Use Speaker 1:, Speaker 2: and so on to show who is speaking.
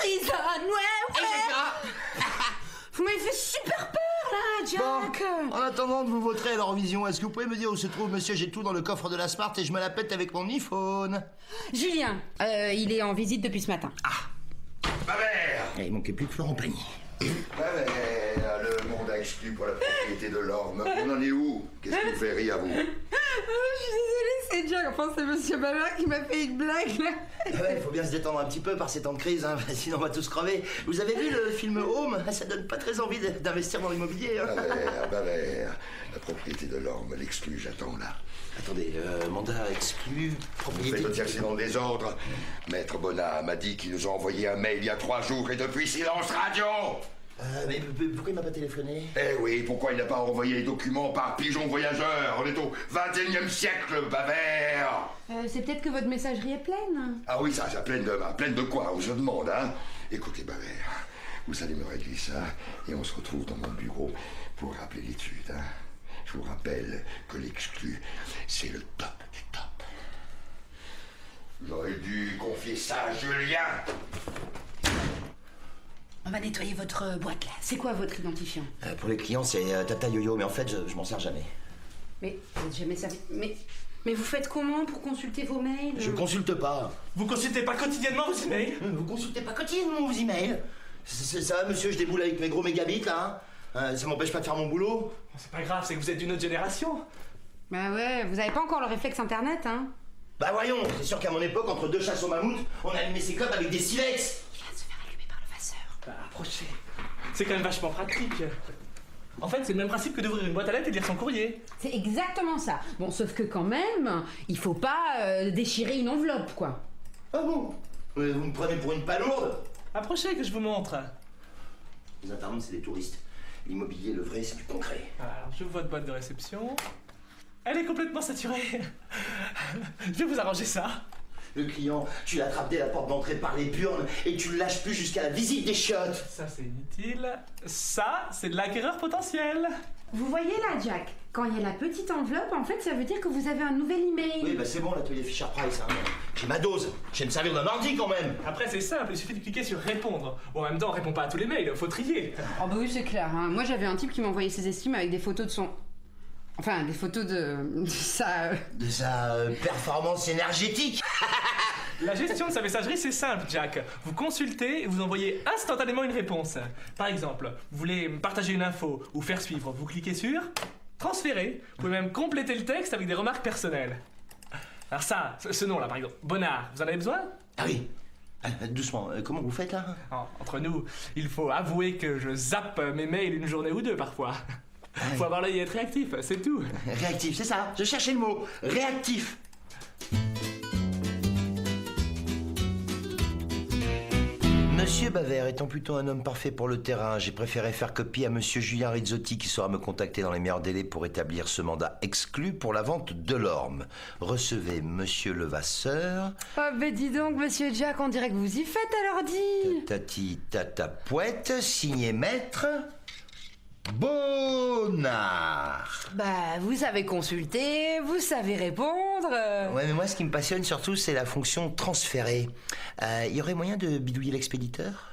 Speaker 1: emprisonne, ouais. Vous m'avez fait super peur, là, Jack.
Speaker 2: Bon, en attendant de vous voter à l'Eurovision, est-ce que vous pouvez me dire où se trouve monsieur? J'ai tout dans le coffre de la Smart et je me la pète avec mon iPhone.
Speaker 1: Julien, il est en visite depuis ce matin.
Speaker 3: Babert!
Speaker 2: Il manquait plus que Florent Pagny.
Speaker 3: Babert, le monde a exclu pour la propriété de l'orme. On en est où? Qu'est-ce qui vous fait rire à vous?
Speaker 1: Je suis désolée, c'est Jack. Enfin, c'est Monsieur Babert qui m'a fait une blague, là.
Speaker 2: Ouais, il faut bien se détendre un petit peu par ces temps de crise, hein, sinon on va tous crever. Vous avez vu le film Home? Ça donne pas très envie d'investir dans l'immobilier. Hein.
Speaker 3: Babert, la propriété de l'orme l'exclut, j'attends là.
Speaker 2: Attendez, mandat exclu,
Speaker 3: Vous
Speaker 2: propriété...
Speaker 3: faites le tiercé dans le désordre. Maître Bonnat m'a dit qu'ils nous ont envoyé un mail il y a 3 jours et depuis silence radio.
Speaker 2: mais pourquoi il m'a pas téléphoné?
Speaker 3: Eh oui, pourquoi il n'a pas envoyé les documents par pigeon voyageur? On est au 21e siècle, Babert.
Speaker 1: C'est peut-être que votre messagerie est pleine.
Speaker 3: Ah oui, ça, pleine de quoi, on se demande, hein? Écoutez, Babert, vous allez me régler ça et on se retrouve dans mon bureau pour rappeler l'étude, hein? Je vous rappelle que l'exclu, c'est le top du top. J'aurais dû confier ça à Julien.
Speaker 1: On va nettoyer votre boîte, là. C'est quoi votre identifiant?
Speaker 2: Pour les clients, c'est Tata Yo-Yo, mais en fait, je m'en sers jamais.
Speaker 1: Mais vous n'êtes jamais servi... Mais vous faites comment pour consulter vos mails?
Speaker 2: Je consulte pas.
Speaker 4: Vous consultez pas quotidiennement vos emails?
Speaker 2: Vous consultez pas quotidiennement vos emails? Ça va, monsieur, je déboule avec mes gros mégabits, là, hein? Ça m'empêche pas de faire mon boulot?
Speaker 4: C'est pas grave, c'est que vous êtes d'une autre génération.
Speaker 1: Bah ouais, vous avez pas encore le réflexe internet, hein?
Speaker 2: Bah voyons, c'est sûr qu'à mon époque, entre 2 chasses au mammouth, on allumait ses clopes avec des silex.
Speaker 1: Il vient de se faire allumer par le faceur.
Speaker 4: Bah, approchez. C'est quand même vachement pratique. En fait, c'est le même principe que d'ouvrir une boîte à lettres et de lire son courrier.
Speaker 1: C'est exactement ça. Bon, sauf que quand même, il faut pas déchirer une enveloppe, quoi.
Speaker 2: Ah bon? Vous me prenez pour une palourde?
Speaker 4: Approchez que je vous montre.
Speaker 2: Les internautes, c'est des touristes. L'immobilier, le vrai, c'est du concret.
Speaker 4: Alors, j'ouvre votre boîte de réception. Elle est complètement saturée. Je vais vous arranger ça.
Speaker 2: Le client, tu l'attrapes dès la porte d'entrée par les burnes et tu le lâches plus jusqu'à la visite des chiottes.
Speaker 4: Ça, c'est inutile. Ça, c'est de l'acquéreur potentiel.
Speaker 1: Vous voyez là, Jack, quand il y a la petite enveloppe, en fait, ça veut dire que vous avez un nouvel email.
Speaker 2: Oui, bah c'est bon, l'atelier Fisher Price, hein. J'ai ma dose. Je vais me servir d'un ordi quand même.
Speaker 4: Après, c'est simple, il suffit de cliquer sur répondre. Bon, en même temps, on répond pas à tous les mails, faut trier.
Speaker 1: Oh bah oui, c'est clair, hein. Moi, j'avais un type qui m'envoyait ses estimes avec des photos de son... Enfin, des photos de sa...
Speaker 2: De sa performance énergétique.
Speaker 4: La gestion de sa messagerie, c'est simple, Jack. Vous consultez et vous envoyez instantanément une réponse. Par exemple, vous voulez partager une info ou faire suivre, vous cliquez sur transférer. Vous pouvez même compléter le texte avec des remarques personnelles. Alors ça, ce nom-là, par exemple, Bonnard, vous en avez besoin?
Speaker 2: Ah oui. Doucement, comment vous faites là?
Speaker 4: Entre nous, il faut avouer que je zappe mes mails une journée ou deux parfois. Faut avoir l'œil et être réactif, c'est tout.
Speaker 2: Réactif, c'est ça. Je cherchais le mot. Réactif. Monsieur Babert étant plutôt un homme parfait pour le terrain, j'ai préféré faire copie à monsieur Julien Rizzotti qui saura me contacter dans les meilleurs délais pour établir ce mandat exclu pour la vente de l'orme. Recevez monsieur Levasseur.
Speaker 1: Oh bah dis donc, monsieur Jack, on dirait que vous y faites à l'ordi.
Speaker 2: Tati tata pouette, signé maître Bonnard.
Speaker 1: Bah, vous savez consulter, vous savez répondre.
Speaker 2: Ouais, mais moi, ce qui me passionne surtout, c'est la fonction transférer. Il y aurait moyen de bidouiller l'expéditeur?